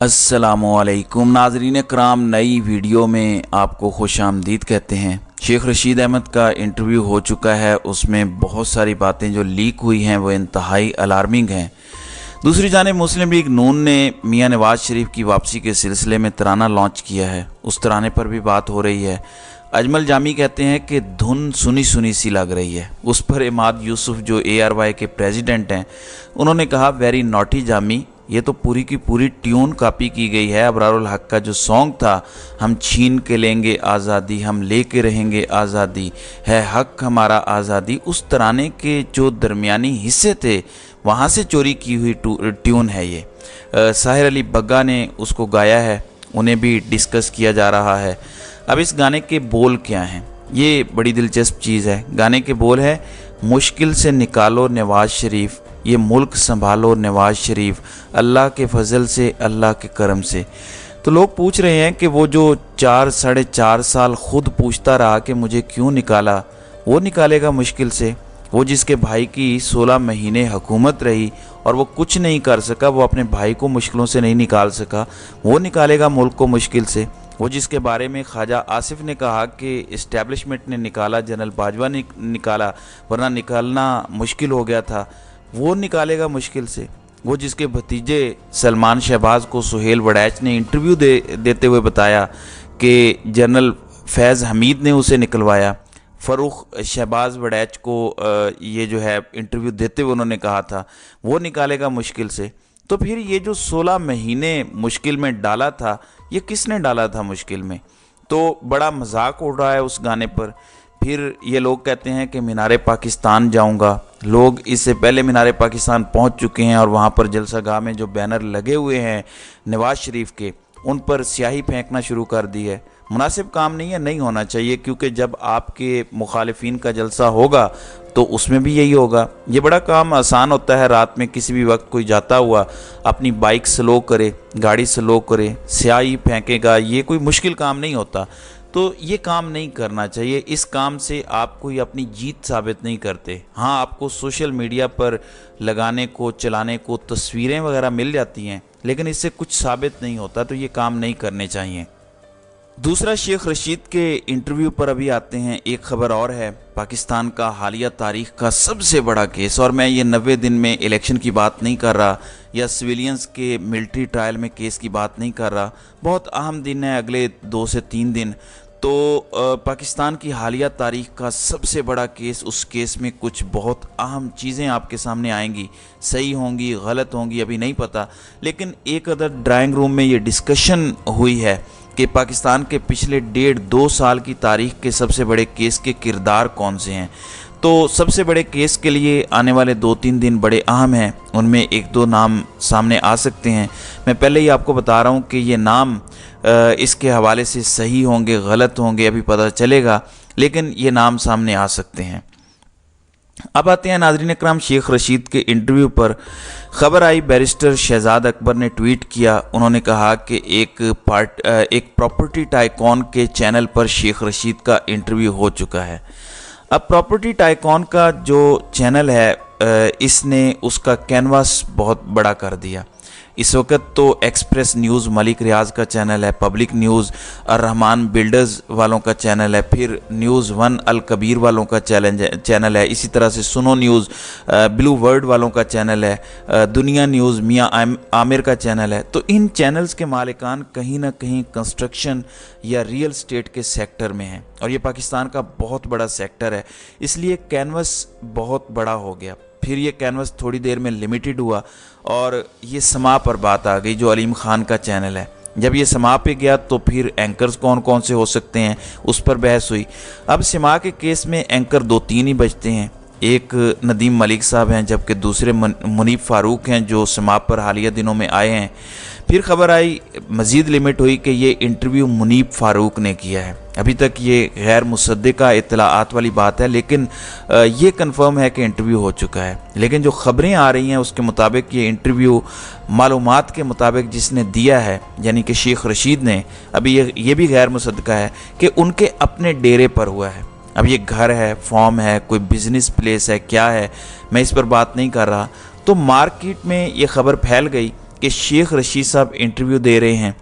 अस्सलामुअलैकुम नाज़रीन कराम, नई वीडियो में आपको खुश आमदीद कहते हैं। शेख रशीद अहमद का इंटरव्यू हो चुका है, उसमें बहुत सारी बातें जो लीक हुई हैं वो इंतहाई अलार्मिंग हैं। दूसरी जानिब मुस्लिम लीग नून ने मियां नवाज शरीफ की वापसी के सिलसिले में तराना लॉन्च किया है, उस तराने पर भी बात हो रही है। अजमल जामी कहते हैं कि धुन सुनी सुनी सी लग रही है। उस पर इमाद यूसुफ जो ARY के प्रेसिडेंट हैं, उन्होंने कहा वेरी नॉटी जामी, ये तो पूरी की पूरी ट्यून कॉपी की गई है। अबरारुल हक का जो सॉन्ग था, हम छीन के लेंगे आज़ादी, हम लेके रहेंगे आज़ादी, है हक हमारा आज़ादी, उस तराने के जो दरमियानी हिस्से थे वहाँ से चोरी की हुई ट्यून है ये। साहिर अली बग्गा ने उसको गाया है, उन्हें भी डिस्कस किया जा रहा है। अब इस गाने के बोल क्या हैं, ये बड़ी दिलचस्प चीज़ है। गाने के बोल है, मुश्किल से निकालो नवाज शरीफ, ये मुल्क संभालो नवाज शरीफ, अल्लाह के फजल से अल्लाह के करम से। तो लोग पूछ रहे हैं कि वो जो 4-4.5 साल खुद पूछता रहा कि मुझे क्यों निकाला, वो निकालेगा मुश्किल से। वो जिसके भाई की 16 महीने हुकूमत रही और वो कुछ नहीं कर सका, वो अपने भाई को मुश्किलों से नहीं निकाल सका, वो निकालेगा मुल्क को मुश्किल से। वो जिसके बारे में ख्वाजा आसिफ ने कहा कि इस्टेब्लिशमेंट ने निकाला, जनरल बाजवा ने निकाला, वरना निकालना मुश्किल हो गया था, वो निकालेगा मुश्किल से। वो जिसके भतीजे सलमान शहबाज को सुहेल वड़ैच ने इंटरव्यू देते हुए बताया कि जनरल फैज़ हमीद ने उसे निकलवाया। फ़रूख शहबाज वड़ैच को ये जो है इंटरव्यू देते हुए उन्होंने कहा था, वो निकालेगा मुश्किल से। तो फिर ये जो 16 महीने मुश्किल में डाला था, ये किसने डाला था मुश्किल में? तो बड़ा मजाक उड़ रहा है उस गाने पर। फिर ये लोग कहते हैं कि मीनारे पाकिस्तान जाऊंगा। लोग इससे पहले मीनारे पाकिस्तान पहुंच चुके हैं और वहां पर जलसागाह में जो बैनर लगे हुए हैं नवाज शरीफ के, उन पर स्याही फेंकना शुरू कर दी है। मुनासिब काम नहीं है, नहीं होना चाहिए, क्योंकि जब आपके मुखालिफिन का जलसा होगा तो उसमें भी यही होगा। ये बड़ा काम आसान होता है, रात में किसी भी वक्त कोई जाता हुआ अपनी बाइक स्लो करे, गाड़ी स्लो करे, स्याही फेंकेगा, ये कोई मुश्किल काम नहीं होता। तो ये काम नहीं करना चाहिए। इस काम से आप कोई अपनी जीत साबित नहीं करते। हाँ, आपको सोशल मीडिया पर लगाने को, चलाने को तस्वीरें वगैरह मिल जाती हैं, लेकिन इससे कुछ साबित नहीं होता, तो ये काम नहीं करने चाहिए। दूसरा, शेख रशीद के इंटरव्यू पर अभी आते हैं। एक खबर और है, पाकिस्तान का हालिया तारीख का सबसे बड़ा केस, और मैं ये 90 दिन में इलेक्शन की बात नहीं कर रहा या सिविलियंस के मिलिट्री ट्रायल में केस की बात नहीं कर रहा। बहुत अहम दिन है, अगले 2 से 3 दिन। तो पाकिस्तान की हालिया तारीख का सबसे बड़ा केस, उस केस में कुछ बहुत अहम चीज़ें आपके सामने आएंगी। सही होंगी, गलत होंगी, अभी नहीं पता, लेकिन एक अदर ड्राइंग रूम में ये डिस्कशन हुई है कि पाकिस्तान के पिछले 1.5-2 साल की तारीख के सबसे बड़े केस के किरदार कौन से हैं। तो सबसे बड़े केस के लिए आने वाले 2-3 दिन बड़े अहम हैं, उनमें 1-2 नाम सामने आ सकते हैं। मैं पहले ही आपको बता रहा हूं कि ये नाम इसके हवाले से सही होंगे, गलत होंगे, अभी पता चलेगा, लेकिन ये नाम सामने आ सकते हैं। अब आते हैं नाज़रीन इकराम शेख रशीद के इंटरव्यू पर। खबर आई, बैरिस्टर शहजाद अकबर ने ट्वीट किया। उन्होंने कहा कि एक प्रॉपर्टी टाइकॉन के चैनल पर शेख रशीद का इंटरव्यू हो चुका है। अब प्रॉपर्टी टाइकॉन का जो चैनल है, इसने उसका कैनवास बहुत बड़ा कर दिया। इस वक्त तो एक्सप्रेस न्यूज़ मलिक रियाज का चैनल है, पब्लिक न्यूज़ अर्रहमान बिल्डर्स वालों का चैनल है, फिर न्यूज़ 1 अल कबीर वालों का चैनल है, इसी तरह से सुनो न्यूज़ ब्लू वर्ड वालों का चैनल है, दुनिया न्यूज़ मियां आमिर का चैनल है। तो इन चैनल्स के मालिकान कहीं ना कहीं कंस्ट्रक्शन या रियल स्टेट के सेक्टर में हैं, और ये पाकिस्तान का बहुत बड़ा सेक्टर है, इसलिए कैनवस बहुत बड़ा हो गया। फिर ये कैनवस थोड़ी देर में लिमिटेड हुआ और ये समा पर बात आ गई, जो अलीम खान का चैनल है। जब ये समा पे गया तो फिर एंकर्स कौन कौन से हो सकते हैं, उस पर बहस हुई। अब समा के केस में एंकर 2-3 ही बचते हैं। एक नदीम मलिक साहब हैं, जबकि दूसरे मुनीब फारूक हैं, जो समा पर हालिया दिनों में आए हैं। फिर खबर आई, मज़ीद लिमिट हुई कि ये इंटरव्यू मुनीब फारूक ने किया है। अभी तक ये गैर मुसद्दिका इत्तलाआत वाली बात है, लेकिन ये कंफर्म है कि इंटरव्यू हो चुका है। लेकिन जो खबरें आ रही हैं उसके मुताबिक ये इंटरव्यू मालूमात के मुताबिक जिसने दिया है, यानी कि शेख रशीद ने, अभी ये भी गैर मुसद्दिका है कि उनके अपने डेरे पर हुआ है। अब ये घर है, फॉर्म है, कोई बिजनेस प्लेस है, क्या है, मैं इस पर बात नहीं कर रहा। तो मार्केट में ये खबर फैल गई کہ शेख रशीद साहब इंटरव्यू दे रहे हैं,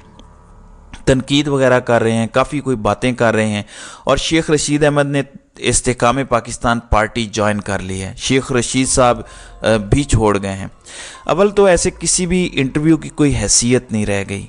तनकीद वगैरह कर रहे हैं, काफ़ी कोई बातें कर रहे हैं, और शेख रशीद अहमद ने इस्तेकाम पाकिस्तान पार्टी ज्वाइन कर ली है, शेख रशीद साहब भी छोड़ गए हैं। अव्वल तो ऐसे किसी भी इंटरव्यू की कोई हैसियत नहीं रह गई।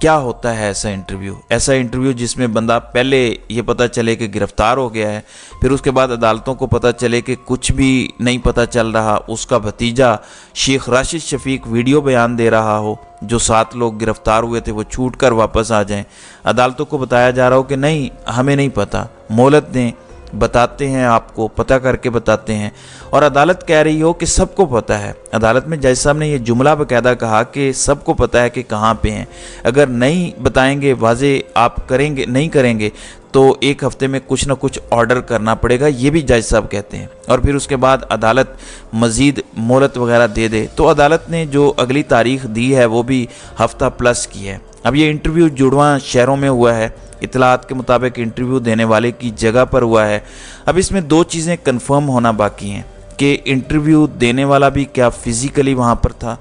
क्या होता है ऐसा इंटरव्यू? ऐसा इंटरव्यू जिसमें बंदा पहले ये पता चले कि गिरफ़्तार हो गया है, फिर उसके बाद अदालतों को पता चले कि कुछ भी नहीं पता चल रहा, उसका भतीजा शेख राशिद शफीक वीडियो बयान दे रहा हो, जो 7 लोग गिरफ़्तार हुए थे वो छूट कर वापस आ जाएं, अदालतों को बताया जा रहा हो कि नहीं हमें नहीं पता, मोहलत दें, बताते हैं आपको, पता करके बताते हैं, और अदालत कह रही हो कि सबको पता है। अदालत में जज साहब ने ये जुमला बाकायदा कहा कि सबको पता है कि कहाँ पे हैं, अगर नहीं बताएंगे, वाजे आप करेंगे नहीं करेंगे तो 1 हफ्ते में कुछ ना कुछ ऑर्डर करना पड़ेगा, ये भी जज साहब कहते हैं, और फिर उसके बाद अदालत मज़ीद मोहलत वगैरह दे दे। तो अदालत ने जो अगली तारीख दी है वो भी हफ्ता प्लस की है। अब ये इंटरव्यू जुड़वा शहरों में हुआ है, इतलात के मुताबिक इंटरव्यू देने वाले की जगह पर हुआ है। अब इसमें 2 चीज़ें कंफर्म होना बाकी हैं कि इंटरव्यू देने वाला भी क्या फ़िज़िकली वहाँ पर था,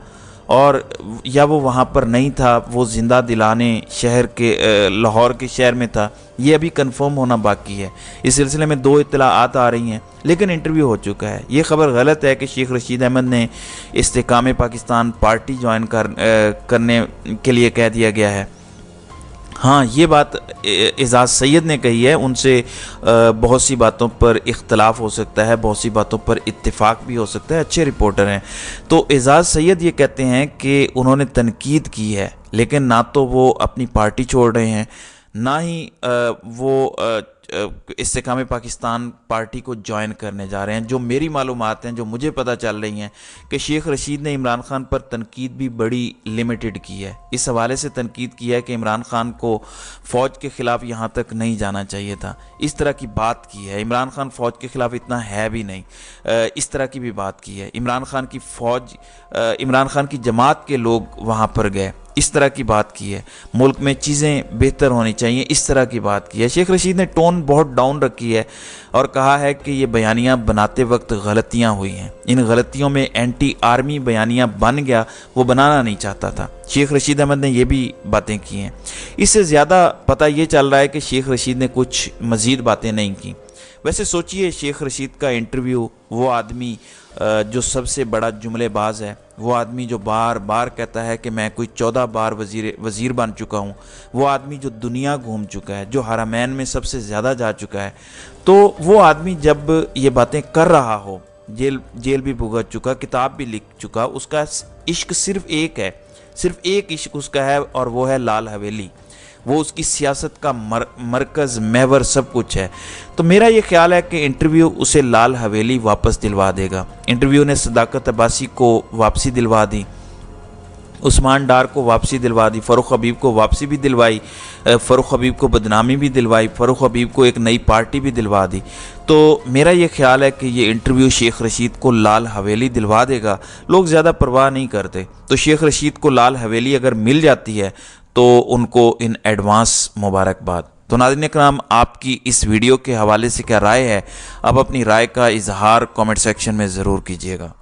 और या वो वहाँ पर नहीं था, वो ज़िंदा दिलाने शहर के लाहौर के शहर में था, ये अभी कंफर्म होना बाकी है। इस सिलसिले में 2 इत्तलाआत आ रही हैं, लेकिन इंटरव्यू हो चुका है। ये खबर गलत है कि शेख रशीद अहमद ने इस्तेकाम पाकिस्तान पार्टी ज्वाइन करने के लिए कह दिया गया है। हाँ, ये बात एजाज़ सैयद ने कही है, उनसे बहुत सी बातों पर इख्तलाफ हो सकता है, बहुत सी बातों पर इत्तेफाक भी हो सकता है, अच्छे रिपोर्टर हैं। तो एजाज़ सैयद ये कहते हैं कि उन्होंने तनकीद की है, लेकिन ना तो वो अपनी पार्टी छोड़ रहे हैं, ना ही वो इस्तेकाम पाकिस्तान पार्टी को ज्वाइन करने जा रहे हैं। जो मेरी मालूमात हैं, जो मुझे पता चल रही हैं कि शेख रशीद ने इमरान खान पर तनकीद भी बड़ी लिमिटेड की है। इस हवाले से तनकीद की है कि इमरान खान को फ़ौज के ख़िलाफ़ यहाँ तक नहीं जाना चाहिए था, इस तरह की बात की है। इमरान खान फ़ौज के ख़िलाफ़ इतना है भी नहीं, इस तरह की भी बात की है। इमरान खान की जमात के लोग वहाँ पर गए, इस तरह की बात की है। मुल्क में चीज़ें बेहतर होनी चाहिए, इस तरह की बात की है। शेख रशीद ने टोन बहुत डाउन रखी है और कहा है कि ये बयानियाँ बनाते वक्त गलतियाँ हुई हैं, इन गलतियों में एंटी आर्मी बयानियाँ बन गया, वो बनाना नहीं चाहता था। शेख रशीद अहमद ने ये भी बातें की हैं। इससे ज़्यादा पता ये चल रहा है कि शेख रशीद ने कुछ मज़ीद बातें नहीं की। वैसे सोचिए, शेख रशीद का इंटरव्यू, वो आदमी जो सबसे बड़ा जुमलेबाज है, वो आदमी जो बार बार कहता है कि मैं कोई 14 बार वज़ीर बन चुका हूँ, वो आदमी जो दुनिया घूम चुका है, जो हरमैन में सबसे ज़्यादा जा चुका है, तो वो आदमी जब ये बातें कर रहा हो, जेल भी भुगत चुका, किताब भी लिख चुका, उसका इश्क सिर्फ एक है, सिर्फ एक इश्क उसका है, और वो है लाल हवेली। वो उसकी सियासत का मरकज़, महवर, सब कुछ है। तो मेरा ये ख्याल है कि इंटरव्यू उसे लाल हवेली वापस दिलवा देगा। इंटरव्यू ने सदाकत अब्बासी को वापसी दिलवा दी, उस्मान डार को वापसी दिलवा दी, फ़ारूक हबीब को वापसी भी दिलवाई, फ़ारूक हबीब को बदनामी भी दिलवाई, फ़ारूक हबीब को एक नई पार्टी भी दिलवा दी। तो मेरा ये ख्याल है कि ये इंटरव्यू शेख रशीद को लाल हवेली दिलवा देगा। लोग ज़्यादा परवाह नहीं करते, तो शेख रशीद को लाल हवेली अगर मिल जाती है तो उनको इन एडवांस मुबारकबाद। तो नाज़रीन इकराम, आपकी इस वीडियो के हवाले से क्या राय है? आप अपनी राय का इजहार कमेंट सेक्शन में ज़रूर कीजिएगा।